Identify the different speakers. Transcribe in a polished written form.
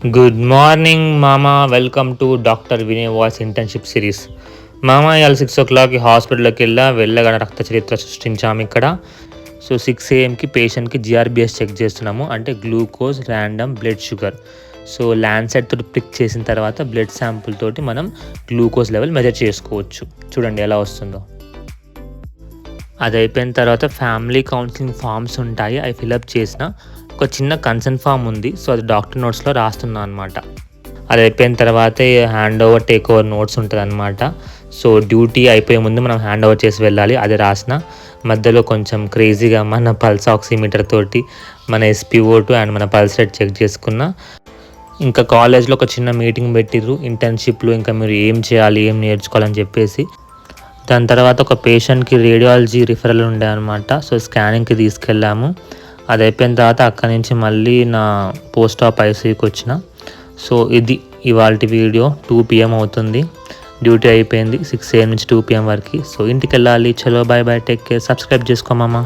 Speaker 1: Good morning మామా, welcome to doctor Vinay voice internship series. మామ ఇవాళ 6 o'clock హాస్పిటల్కి వెళ్ళగానే రక్త చరిత్ర సృష్టించాము ఇక్కడ. సో 6 AM పేషెంట్కి GRBS చెక్ చేస్తున్నాము, అంటే glucose, random blood sugar. So Lancet తోటి పిక్ చేసిన తర్వాత బ్లడ్ శాంపుల్ తోటి మనం గ్లూకోజ్ లెవెల్ మెజర్ చేసుకోవచ్చు. చూడండి ఎలా వస్తుందో. అది అయిపోయిన తర్వాత ఫ్యామిలీ కౌన్సిలింగ్ ఫామ్స్ ఉంటాయి, అవి ఫిలప్ చేసిన. ఒక చిన్న కన్సర్న్ ఫామ్ ఉంది, సో అది డాక్టర్ నోట్స్లో రాస్తున్నాను అనమాట. అది అయిపోయిన తర్వాతే hand over take over notes ఉంటుంది అనమాట. సో డ్యూటీ అయిపోయే ముందు మనం హ్యాండ్ ఓవర్ చేసి వెళ్ళాలి, అది రాసిన. మధ్యలో కొంచెం క్రేజీగా మన పల్స్ ఆక్సిమీటర్ తోటి మన SpO2 అండ్ మన పల్స్ రేట్ చెక్ చేసుకున్న. ఇంకా కాలేజ్లో ఒక చిన్న మీటింగ్ పెట్టిర్రు ఇంటర్న్షిప్లో, ఇంకా మీరు ఏం చేయాలి, ఏం నేర్చుకోవాలని చెప్పేసి. దాని తర్వాత ఒక పేషెంట్కి రేడియాలజీ రిఫరల్ ఉండే అనమాట. సో స్కానింగ్కి తీసుకెళ్ళాము. అది అయిపోయిన తర్వాత అక్కడి నుంచి మళ్ళీ నా పోస్ట్ ఆఫ్ ICUకి వచ్చిన. సో ఇది ఇవాళ వీడియో. 2 PM అవుతుంది, డ్యూటీ అయిపోయింది 6 AM నుంచి 2 PM వరకు. సో ఇంటికి వెళ్ళాలి. చలో bye bye, take care, subscribe చేసుకోమామా.